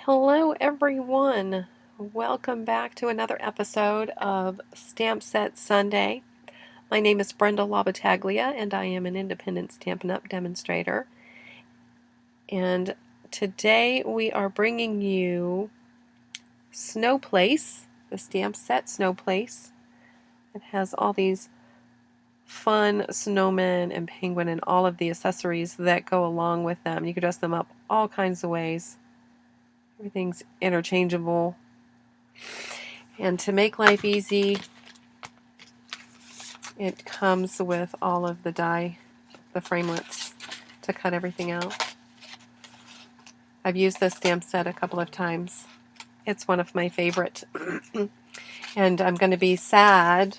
Hello everyone! Welcome back to another episode of Stamp Set Sunday. My name is Brenda Labataglia and I am an independent Stampin' Up! Demonstrator. And today we are bringing you Snow Place, the Stamp Set Snow Place. It has all these fun snowmen and penguin and all of the accessories that go along with them. You can dress them up all kinds of ways. Everything's interchangeable. And to make life easy, it comes with all of the die, the framelits, to cut everything out. I've used this stamp set a couple of times. It's one of my favorite. And I'm going to be sad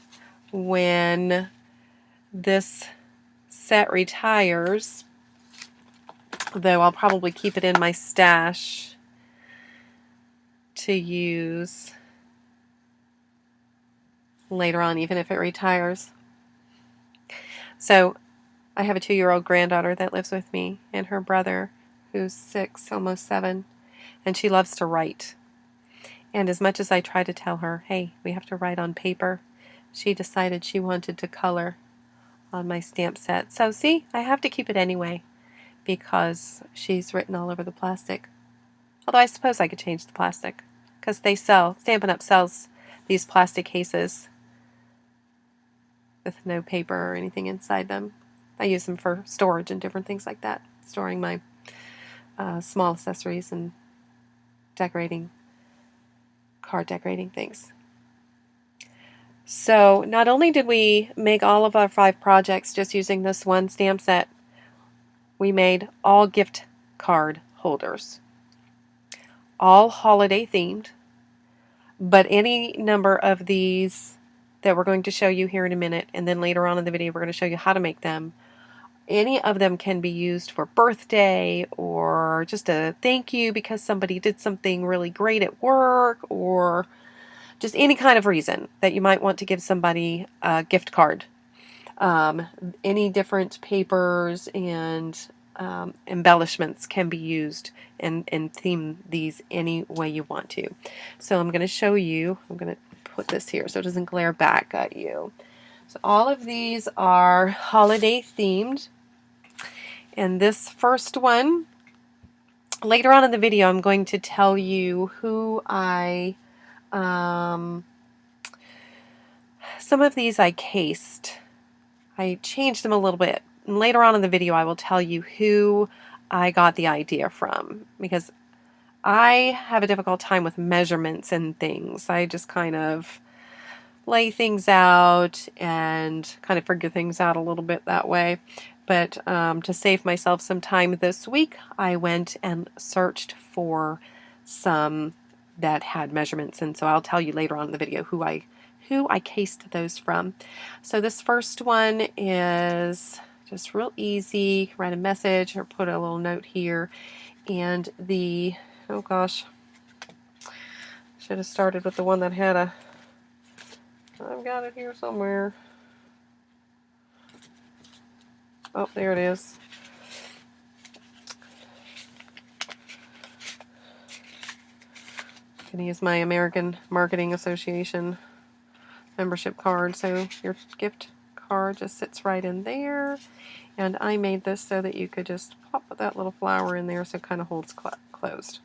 when this set retires, though I'll probably keep it in my stash to use later on, even if it retires. So I have a 2-year-old granddaughter that lives with me, and her brother, who's 6, almost 7, and she loves to write. And as much as I try to tell her, hey, we have to write on paper, she decided she wanted to color on my stamp set. So see, I have to keep it anyway because she's written all over the plastic. Although I suppose I could change the plastic because they sell, Stampin' Up! Sells these plastic cases with no paper or anything inside them. I use them for storage and different things like that, storing my small accessories and decorating, card decorating things. So not only did we make all of our 5 projects just using this one stamp set, we made all gift card holders, all holiday themed, but any number of these that we're going to show you here in a minute, and then later on in the video we're going to show you how to make them. Any of them can be used for birthday or just a thank you because somebody did something really great at work, or just any kind of reason that you might want to give somebody a gift card. Any different papers and embellishments can be used and theme these any way you want to. So I'm going to show you, I'm going to put this here so it doesn't glare back at you. So all of these are holiday themed. And this first one, later on in the video, I'm going to tell you who some of these I cased. I changed them a little bit. And later on in the video, I will tell you who I got the idea from, because I have a difficult time with measurements and things. I just kind of lay things out and kind of figure things out a little bit that way. But to save myself some time this week, I went and searched for some that had measurements, and so I'll tell you later on in the video who I cased those from. So this first one is just real easy. Write a message or put a little note here, and the, oh gosh, should have started with the one that had a, I've got it here somewhere. Oh, there it is. I'm going to use my American Marketing Association membership card. So your gift card just sits right in there. And I made this so that you could just pop that little flower in there so it kind of holds closed.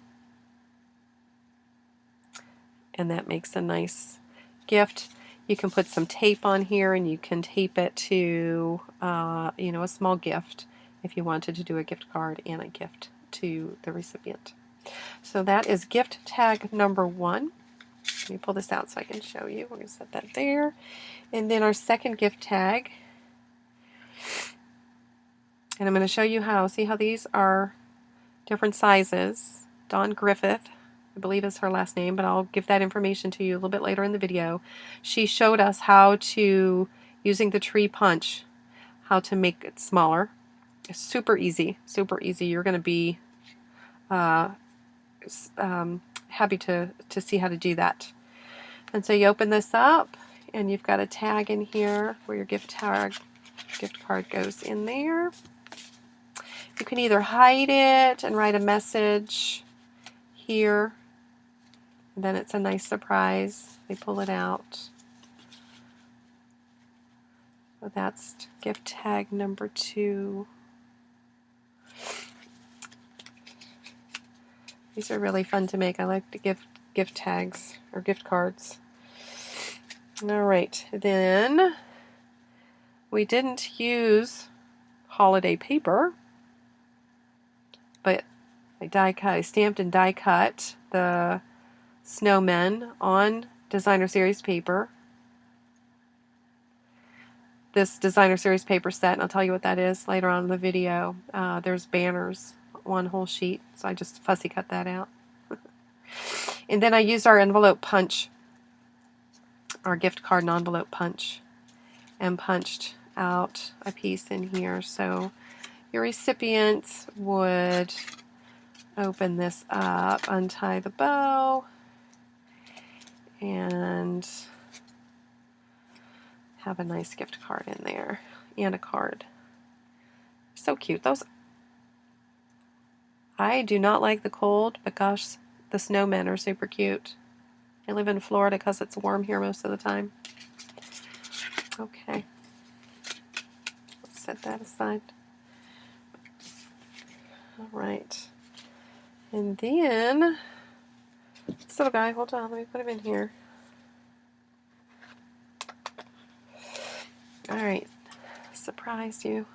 And that makes a nice gift. You can put some tape on here and you can tape it to a small gift if you wanted to do a gift card and a gift to the recipient. So that is gift tag number 1. Let me pull this out so I can show you. We're going to set that there. And then our second gift tag. And I'm going to show you how. See how these are different sizes. Dawn Griffith, I believe is her last name, but I'll give that information to you a little bit later in the video. She showed us how to, using the tree punch, how to make it smaller. It's super easy, super easy. You're going to be happy to see how to do that. And so you open this up and you've got a tag in here where your gift card goes in there. You can either hide it and write a message here. And then it's a nice surprise. They pull it out. So that's gift tag number 2. These are really fun to make. I like to give gift tags or gift cards. All right, then we didn't use holiday paper, but I stamped and die cut the snowmen on designer series paper. This designer series paper set, and I'll tell you what that is later on in the video. There's banners, one whole sheet, so I just fussy cut that out. And then I used our envelope punch, our gift card and envelope punch, and punched out a piece in here. So your recipient would open this up, untie the bow, and have a nice gift card in there and a card. So cute. Those, I do not like the cold, but gosh, the snowmen are super cute. I live in Florida because it's warm here most of the time. Okay, let's set that aside. All right, and then this little guy, hold on, let me put him in here. All right, surprise you.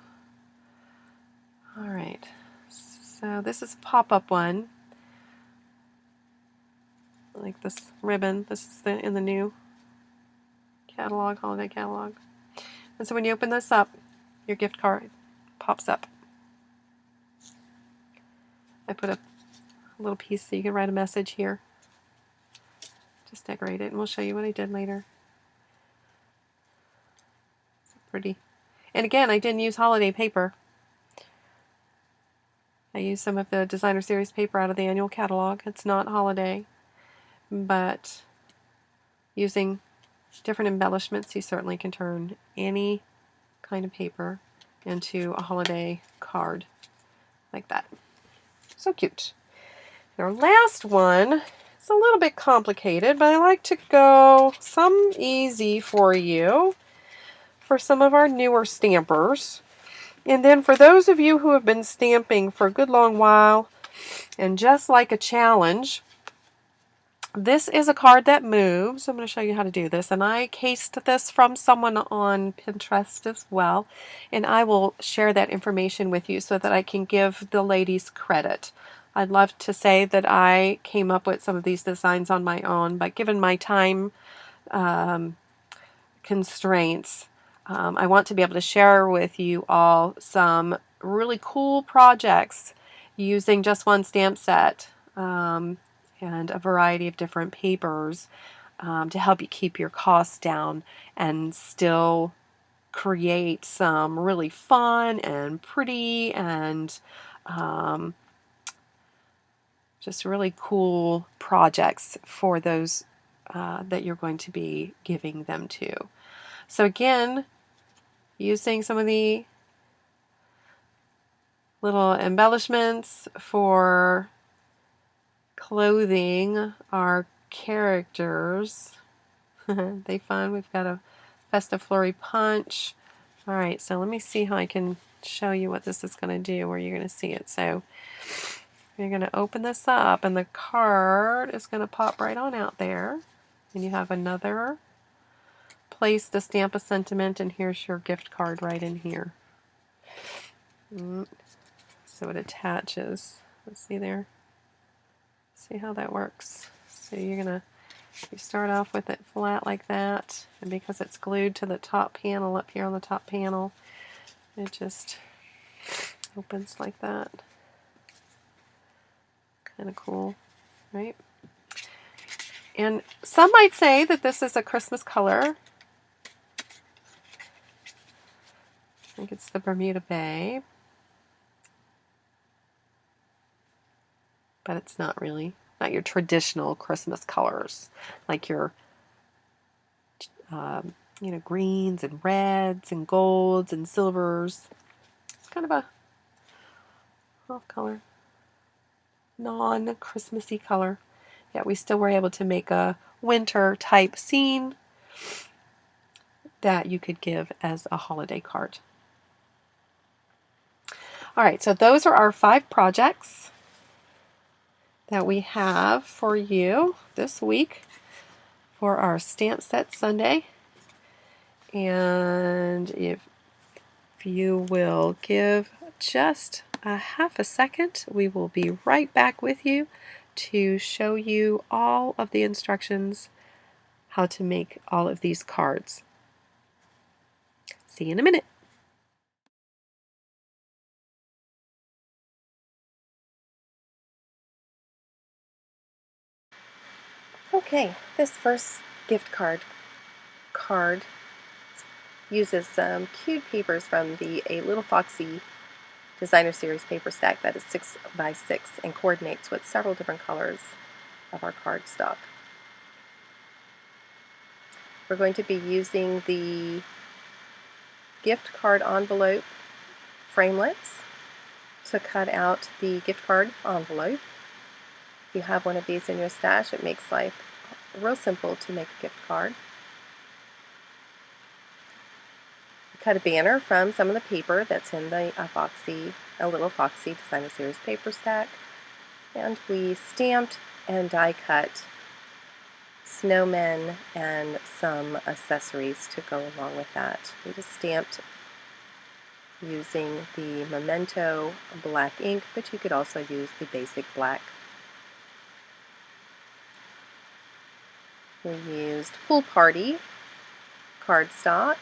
All right, so this is a pop-up one. Like this ribbon. This is in the new catalog, holiday catalog. And so when you open this up, your gift card pops up. I put a little piece so you can write a message here. Just decorate it, and we'll show you what I did later. So pretty. And again, I didn't use holiday paper. I used some of the designer series paper out of the annual catalog. It's not holiday, but using different embellishments, you certainly can turn any kind of paper into a holiday card like that. So cute. Our last one is a little bit complicated, but I like to go some easy for you for some of our newer stampers. And then for those of you who have been stamping for a good long while and just like a challenge, this is a card that moves. I'm going to show you how to do this. And I cased this from someone on Pinterest as well. And I will share that information with you so that I can give the ladies credit. I'd love to say that I came up with some of these designs on my own, but given my time constraints, I want to be able to share with you all some really cool projects using just one stamp set. And a variety of different papers to help you keep your costs down and still create some really fun and pretty and just really cool projects for those that you're going to be giving them to. So again, using some of the little embellishments for clothing our characters. They fun. We've got a festive flurry punch. All right, so let me see how I can show you what this is going to do, where you're going to see it. So you're going to open this up, and the card is going to pop right on out there. And you have another place to stamp a sentiment, and here's your gift card right in here. So it attaches. Let's see there. See how that works. So you start off with it flat like that, and because it's glued to the top panel up here on the top panel, it just opens like that. Kind of cool, right? And some might say that this is a Christmas color. I think it's the Bermuda Bay, but it's not really. Not your traditional Christmas colors, like your greens and reds and golds and silvers. It's kind of a off color. non-Christmassy color. Yet we still were able to make a winter type scene that you could give as a holiday card. All right, so those are our 5 projects that we have for you this week for our Stamp Set Sunday. And if you will give just a half a second, we will be right back with you to show you all of the instructions how to make all of these cards. See you in a minute. Okay, this first gift card uses some cute papers from the A Little Foxy Designer Series paper stack that is 6 by 6 and coordinates with several different colors of our cardstock. We're going to be using the gift card envelope framelits to cut out the gift card envelope. If you have one of these in your stash, it makes life real simple to make a gift card. Cut a banner from some of the paper that's in the A Little Foxy Designer Series paper stack, and we stamped and die cut snowmen and some accessories to go along with that. We just stamped using the Memento black ink, but you could also use the basic black. We used Pool Party cardstock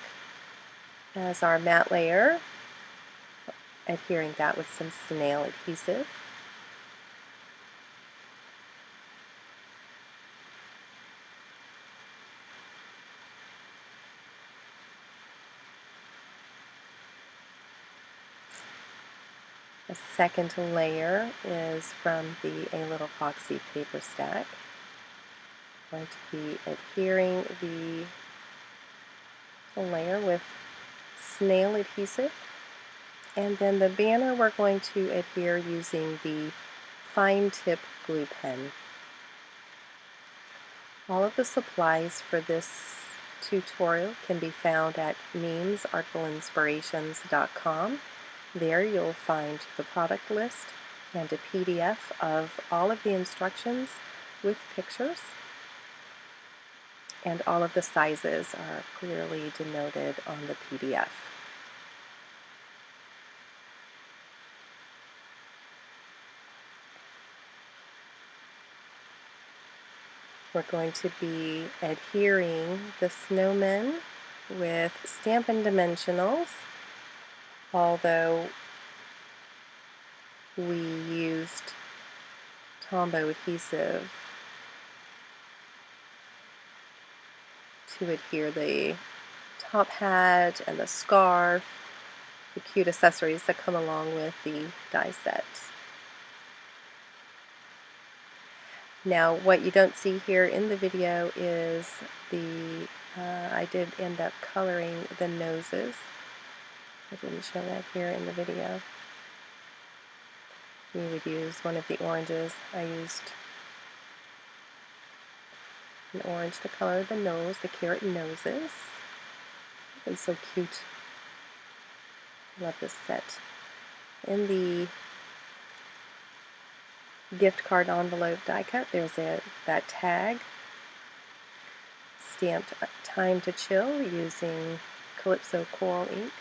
as our matte layer, adhering that with some snail adhesive. The second layer is from the A Little Foxy paper stack. I'm going to be adhering the layer with snail adhesive, and then the banner we're going to adhere using the fine tip glue pen. All of the supplies for this tutorial can be found at memesartfulinspirations.com. There you'll find the product list and a PDF of all of the instructions with pictures, and all of the sizes are clearly denoted on the PDF. We're going to be adhering the snowmen with Stampin' Dimensionals, although we used Tombow adhesive to adhere the top hat and the scarf, the cute accessories that come along with the die set. Now, what you don't see here in the video is I did end up coloring the noses. I didn't show that here in the video. You would use one of the oranges. I used an orange to color the nose, the carrot noses. It's so cute. I love this set. In the gift card envelope die cut, there's that tag stamped Time to Chill using Calypso Coral ink,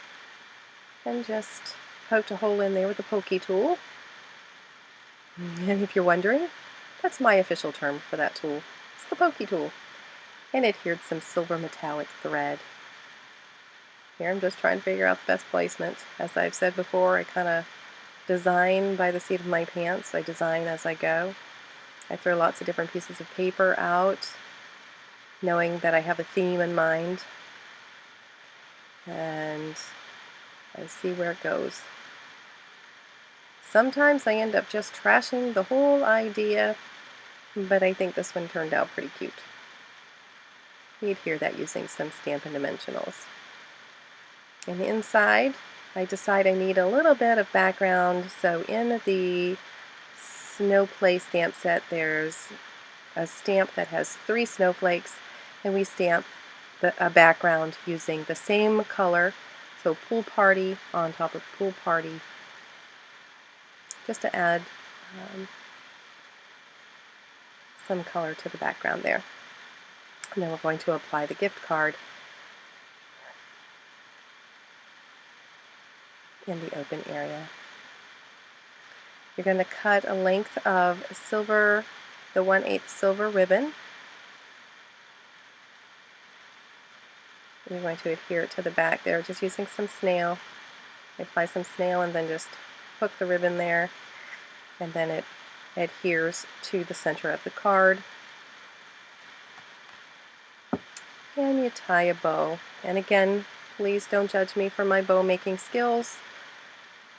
and just poked a hole in there with a pokey tool. And if you're wondering, that's my official term for that tool. It's the pokey tool. And adhered some silver metallic thread. Here I'm just trying to figure out the best placement. As I've said before, I kind of design by the seat of my pants. I design as I go. I throw lots of different pieces of paper out, knowing that I have a theme in mind, and I see where it goes. Sometimes I end up just trashing the whole idea, but I think this one turned out pretty cute. You'd hear that using some Stampin' Dimensionals. And inside, I decide I need a little bit of background, so in the snow play stamp set, there's a stamp that has 3 snowflakes, and we stamp a background using the same color. So pool party on top of pool party, just to add some color to the background there. And then we're going to apply the gift card in the open area. You're going to cut a length of silver, the 1/8 silver ribbon. You're going to adhere it to the back there, just using some snail. Apply some snail and then just hook the ribbon there, and then it adheres to the center of the card. And you tie a bow. And again, please don't judge me for my bow making skills.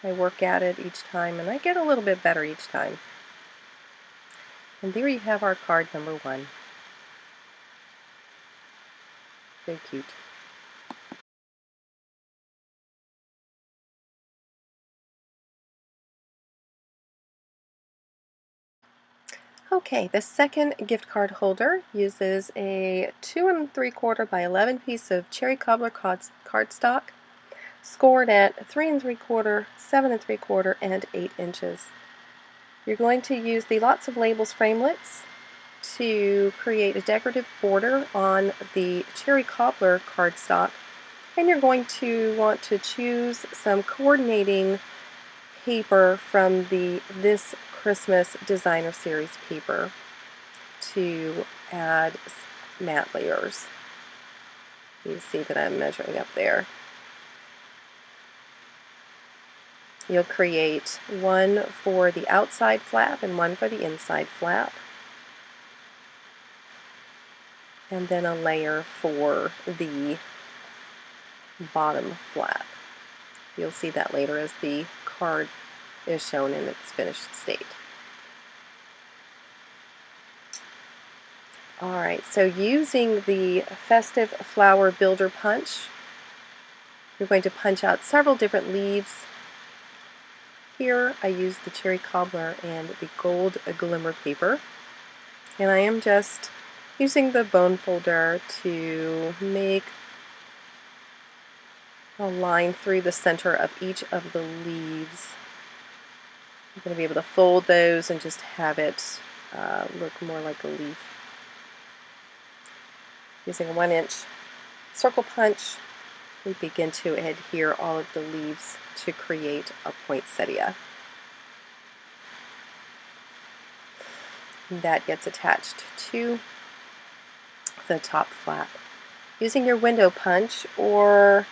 I work at it each time and I get a little bit better each time. And there you have our card number 1. Very cute. Okay, the second gift card holder uses a 2 3/4 by 11 piece of cherry cobbler cardstock, scored at 3 3/4, 7 3/4, and 8 inches. You're going to use the Lots of Labels framelits to create a decorative border on the cherry cobbler cardstock, and you're going to want to choose some coordinating paper from the This Christmas Designer Series paper to add matte layers. You see that I'm measuring up there. You'll create one for the outside flap and one for the inside flap, and then a layer for the bottom flap. You'll see that later as the card is shown in its finished state. Alright, so using the Festive Flower Builder Punch, you're going to punch out several different leaves. Here I use the cherry cobbler and the gold glimmer paper, and I am just using the bone folder to make a line through the center of each of the leaves. I'm going to be able to fold those and just have it look more like a leaf. Using a 1-inch circle punch, we begin to adhere all of the leaves to create a poinsettia. That gets attached to the top flap. Using your window punch or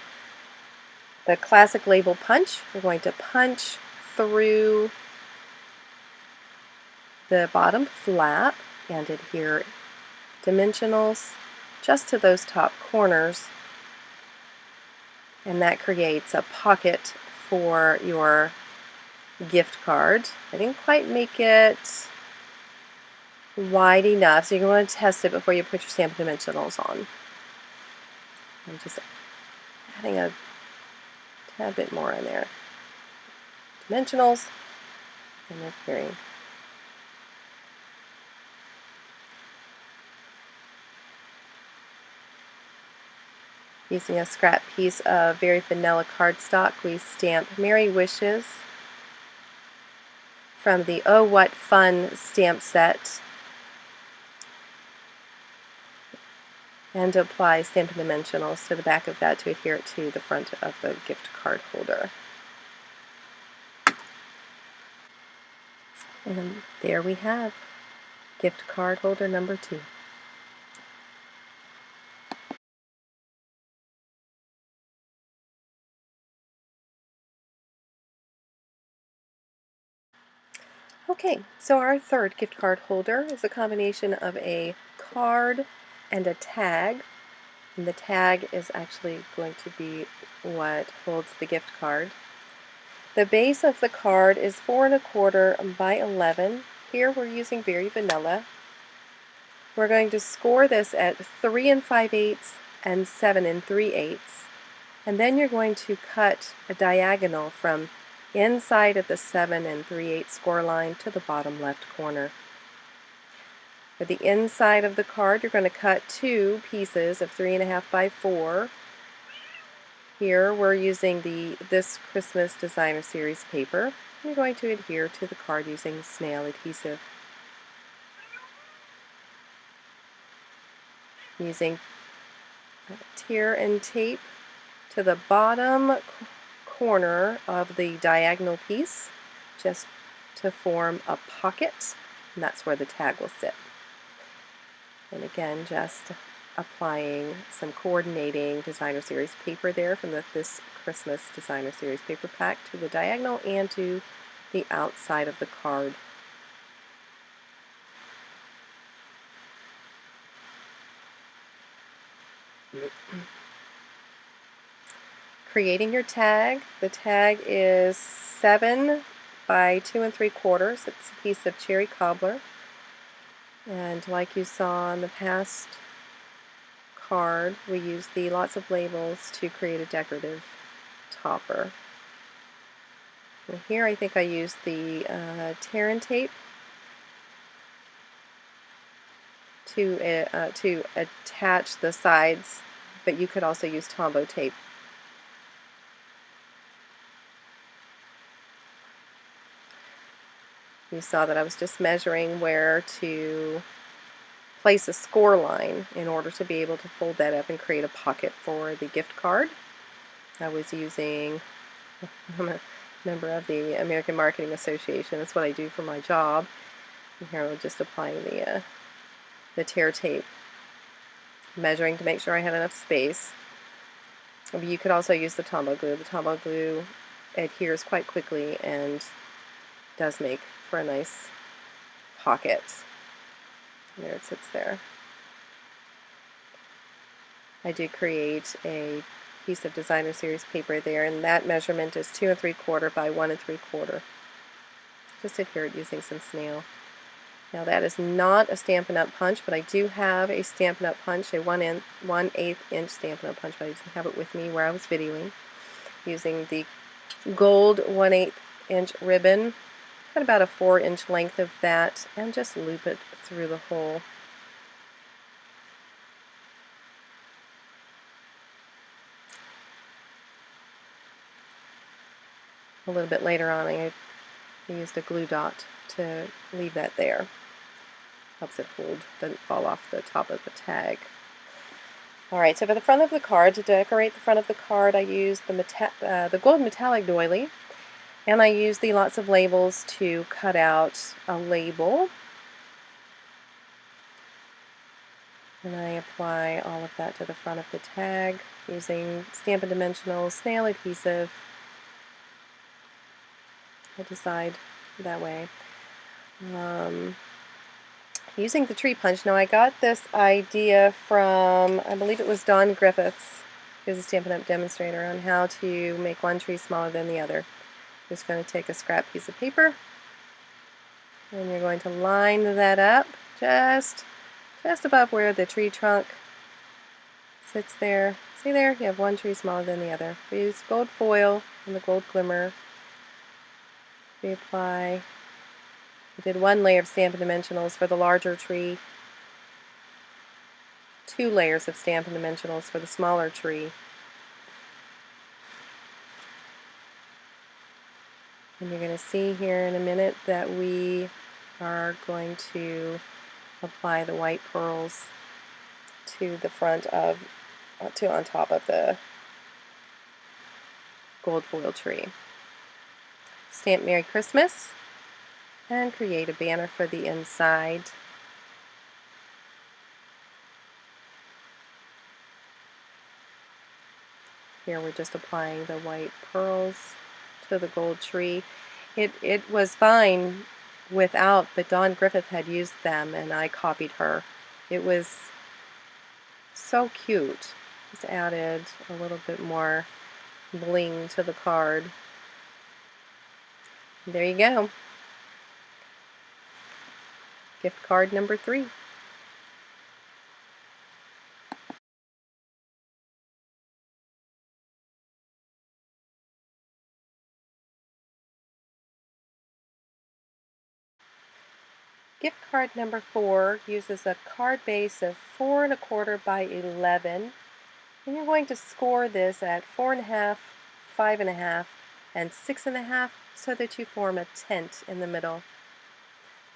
the classic label punch, you're going to punch through the bottom flap and adhere dimensionals just to those top corners, and that creates a pocket for your gift card. I didn't quite make it wide enough, so you're going to test it before you put your Stampin' Dimensionals on. I'm just adding a tad bit more in there. Dimensionals and adhering. Using a scrap piece of very vanilla cardstock, we stamp Merry Wishes from the Oh What Fun stamp set and apply Stampin' Dimensionals to the back of that to adhere it to the front of the gift card holder. And there we have gift card holder number 2. Okay, so our third gift card holder is a combination of a card and a tag. And the tag is actually going to be what holds the gift card. The base of the card is 4 1/4 by 11. Here we're using Very Vanilla. We're going to score this at 3 5/8 and 7 3/8. And then you're going to cut a diagonal from inside of the 7 3/8 score line to the bottom left corner. For the inside of the card, you're going to cut 2 pieces of 3.5 by 4. Here we're using this Christmas Designer Series paper. You're going to adhere to the card using snail adhesive. Using tear and tape to the bottom corner of the diagonal piece, just to form a pocket, and that's where the tag will sit. And again, just applying some coordinating Designer Series paper there from this Christmas Designer Series paper pack to the diagonal and to the outside of the card. Creating your tag. The tag is 7 by 2 3/4. It's a piece of cherry cobbler. And like you saw on the past card, we use the lots of labels to create a decorative topper. And here I think I used the tear and tape to attach the sides, but you could also use Tombow tape. You saw that I was just measuring where to place a score line in order to be able to fold that up and create a pocket for the gift card. I was using, I'm a member of the American Marketing Association, that's what I do for my job. And here I'm just applying the tear tape, measuring to make sure I had enough space. You could also use the Tombow glue. The Tombow glue adheres quite quickly and does make for a nice pocket. And there it sits there. I did create a piece of Designer Series paper there, and that measurement is 2 3/4 by 1 3/4. Just adhere it using some snail. Now that is not a Stampin' Up! Punch, but I do have a Stampin' Up! Punch, a 1/8 inch Stampin' Up! Punch, but I didn't have it with me where I was videoing. Using the gold 1/8 inch ribbon, cut about a 4-inch length of that, and just loop it through the hole. A little bit later on, I used a glue dot to leave that there. Helps it hold, doesn't fall off the top of the tag. Alright, so for the front of the card, to decorate the front of the card, I used the gold metallic doily, and I used the lots of labels to cut out a label. And I apply all of that to the front of the tag using Stampin' Dimensional snail adhesive. I decide that way. Using the tree punch. Now I got this idea from, I believe it was Don Griffiths, who's a Stampin' Up! Demonstrator, on how to make one tree smaller than the other. Just going to take a scrap piece of paper, and you're going to line that up just above where the tree trunk sits there. See there? You have one tree smaller than the other. We use gold foil and the gold glimmer. We apply. We did 1 layer of Stampin' Dimensionals for the larger tree, 2 layers of Stampin' Dimensionals for the smaller tree. And you're going to see here in a minute that we are going to apply the white pearls to the front of, on top of the gold foil tree. Stamp Merry Christmas and create a banner for the inside. Here we're just applying the white pearls to the gold tree. It was fine without, but Dawn Griffith had used them and I copied her. It was so cute. Just added a little bit more bling to the card. There you go. Gift card number 3. Gift card number 4 uses a card base of 4 1/4 by 11, and you're going to score this at 4 1/2, 5 1/2, and 6 1/2 so that you form a tent in the middle.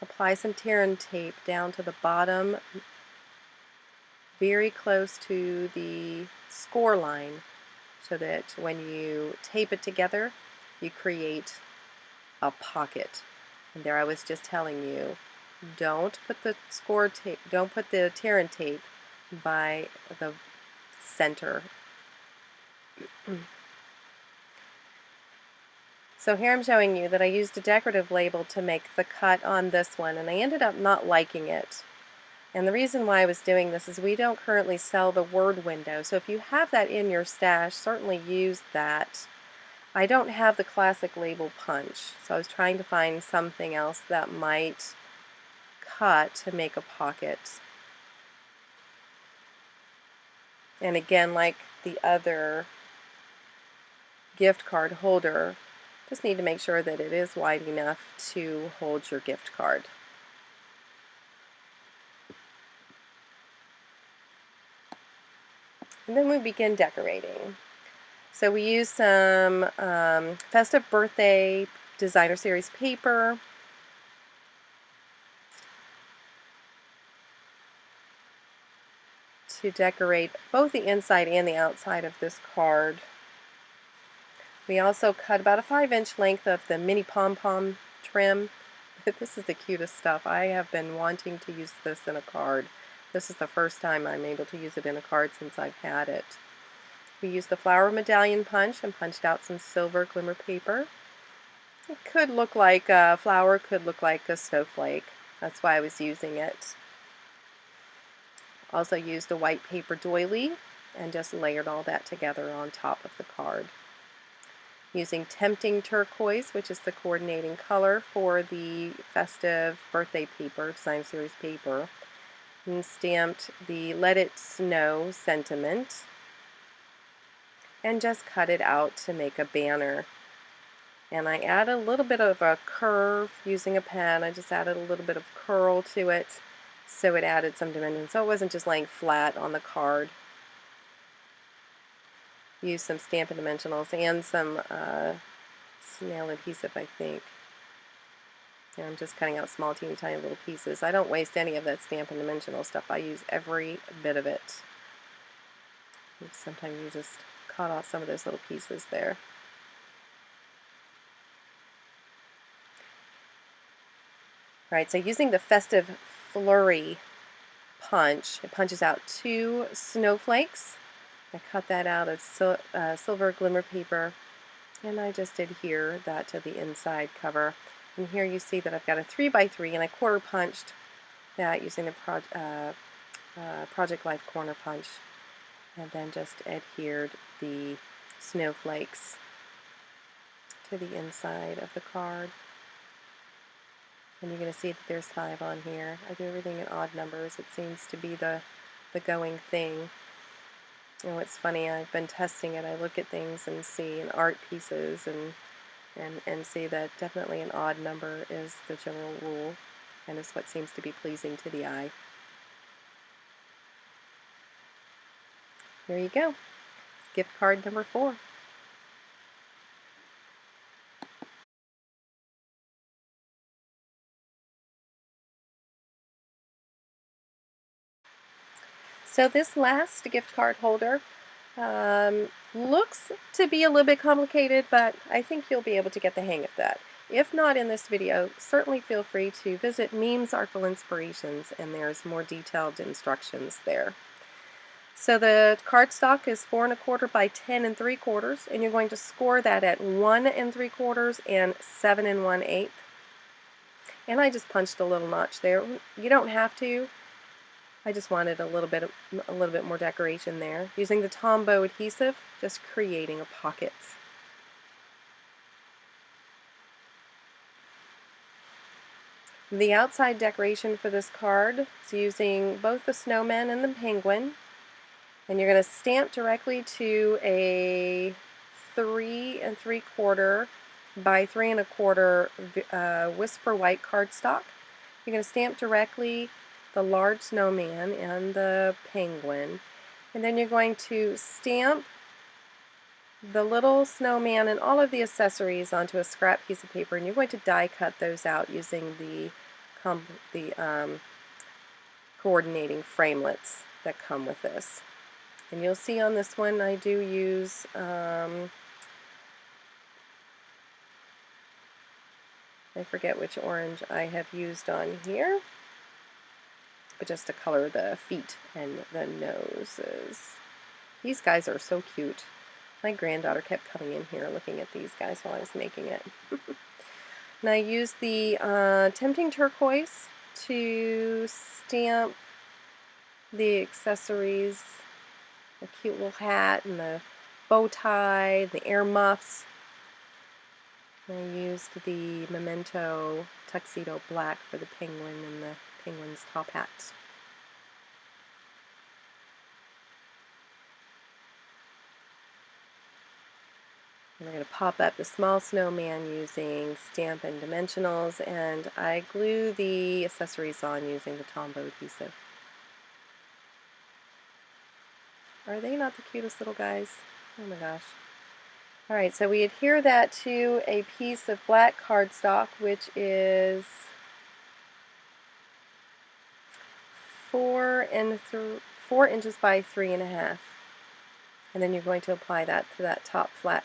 Apply some tear and tape down to the bottom, very close to the score line, so that when you tape it together, you create a pocket. And there I was just telling you, don't put the score tape, don't put the tear and tape by the center. So here I'm showing you that I used a decorative label to make the cut on this one, and I ended up not liking it. And the reason why I was doing this is we don't currently sell the word window, so if you have that in your stash, certainly use that. I don't have the classic label punch, so I was trying to find something else that might cut to make a pocket. And again, like the other gift card holder, just need to make sure that it is wide enough to hold your gift card. And then we begin decorating. So we use some festive birthday designer series paper. To decorate both the inside and the outside of this card. We also cut about a 5-inch length of the mini pom-pom trim. This is the cutest stuff. I have been wanting to use this in a card. This is the first time I'm able to use it in a card since I've had it. We used the flower medallion punch and punched out some silver glimmer paper. It could look like a flower, could look like a snowflake. That's why I was using it. Also used a white paper doily and just layered all that together on top of the card. Using Tempting Turquoise, which is the coordinating color for the festive birthday paper, design series paper, and stamped the Let It Snow sentiment and just cut it out to make a banner. And I add a little bit of a curve using a pen. I just added a little bit of curl to it, so it added some dimension, so it wasn't just laying flat on the card. Use some Stampin' Dimensionals and some snail adhesive, I think. And I'm just cutting out small, teeny, tiny little pieces. I don't waste any of that Stampin' Dimensional stuff. I use every bit of it. Sometimes you just cut off some of those little pieces there. Alright, so using the Festive Flurry punch, it punches out 2 snowflakes. I cut that out of silver glimmer paper, and I just adhere that to the inside cover. And here you see that I've got a 3x3, and I quarter punched that using the Project Life corner punch, and then just adhered the snowflakes to the inside of the card. And you're going to see that there's 5 on here. I do everything in odd numbers. It seems to be the going thing. And what's funny, I've been testing it. I look at things and see in art pieces and see that definitely an odd number is the general rule, and is what seems to be pleasing to the eye. There you go. Gift card number 4. So this last gift card holder looks to be a little bit complicated, but I think you'll be able to get the hang of that. If not in this video, certainly feel free to visit Memes Artful Inspirations, and there's more detailed instructions there. So the cardstock is 4 1/4 by 10 3/4, and you're going to score that at 1 3/4 and 7 1/8. And I just punched a little notch there. You don't have to. I just wanted a little bit more decoration there. Using the Tombow adhesive, just creating a pocket. The outside decoration for this card is using both the snowman and the penguin. And you're going to stamp directly to a 3 3/4 by 3 1/4 Whisper White cardstock. You're going to stamp directly the large snowman and the penguin, and then you're going to stamp the little snowman and all of the accessories onto a scrap piece of paper, and you're going to die cut those out using the coordinating framelits that come with this. And you'll see on this one I do use I forget which orange I have used on here, but just to color the feet and the noses. These guys are so cute. My granddaughter kept coming in here looking at these guys while I was making it. And I used the Tempting Turquoise to stamp the accessories, the cute little hat and the bow tie, the ear muffs. I used the Memento Tuxedo Black for the penguin and the penguin's top hat. And I'm going to pop up the small snowman using Stampin' Dimensionals, and I glue the accessories on using the Tombow adhesive. Are they not the cutest little guys? Oh my gosh. Alright, so we adhere that to a piece of black cardstock, which is 4 inches by 3.5. And then you're going to apply that to that top flat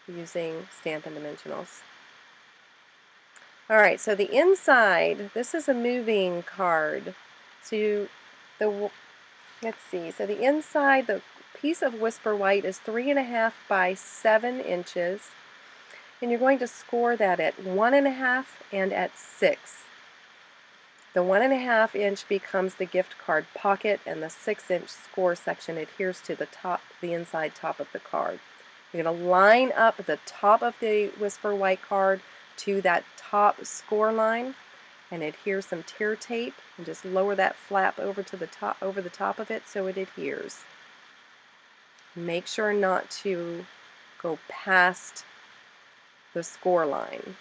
using Stampin' Dimensionals. Alright, so the inside, this is a moving card. So let's see, so the inside, the piece of Whisper White is 3.5 by 7 inches, and you're going to score that at 1.5 and at 6. The 1.5 inch becomes the gift card pocket, and the 6-inch score section adheres to the inside top of the card. You're going to line up the top of the Whisper White card to that top score line, and adhere some tear tape, and just lower that flap over the top of it so it adheres. Make sure not to go past the score line.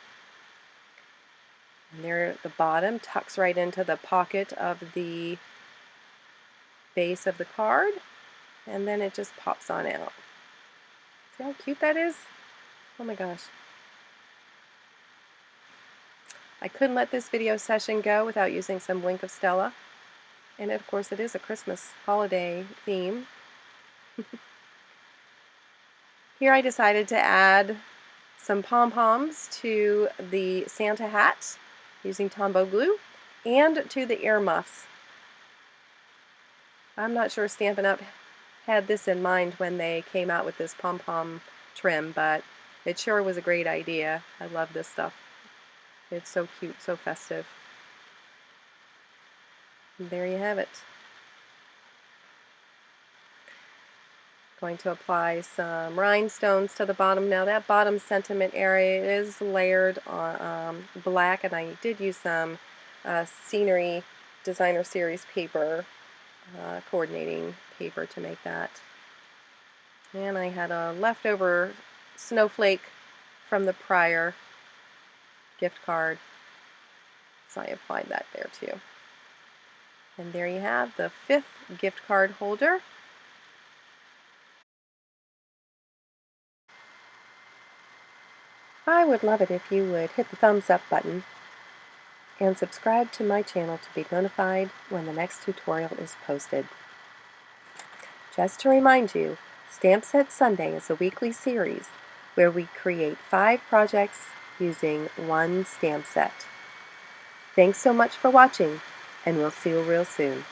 And there at the bottom tucks right into the pocket of the base of the card, and then it just pops on out. See how cute that is? Oh my gosh. I couldn't let this video session go without using some Blink of Stella. And of course it is a Christmas holiday theme. Here I decided to add some pom-poms to the Santa hat using Tombow glue, and to the ear muffs. I'm not sure Stampin' Up! Had this in mind when they came out with this pom-pom trim, but it sure was a great idea. I love this stuff. It's so cute, so festive. And there you have it. Going to apply some rhinestones to the bottom. Now that bottom sentiment area is layered on black, and I did use some scenery designer series paper, coordinating paper to make that. And I had a leftover snowflake from the prior gift card, so I applied that there too. And there you have the 5th gift card holder. I would love it if you would hit the thumbs up button and subscribe to my channel to be notified when the next tutorial is posted. Just to remind you, Stamp Set Sunday is a weekly series where we create 5 projects using 1 stamp set. Thanks so much for watching, and we'll see you real soon.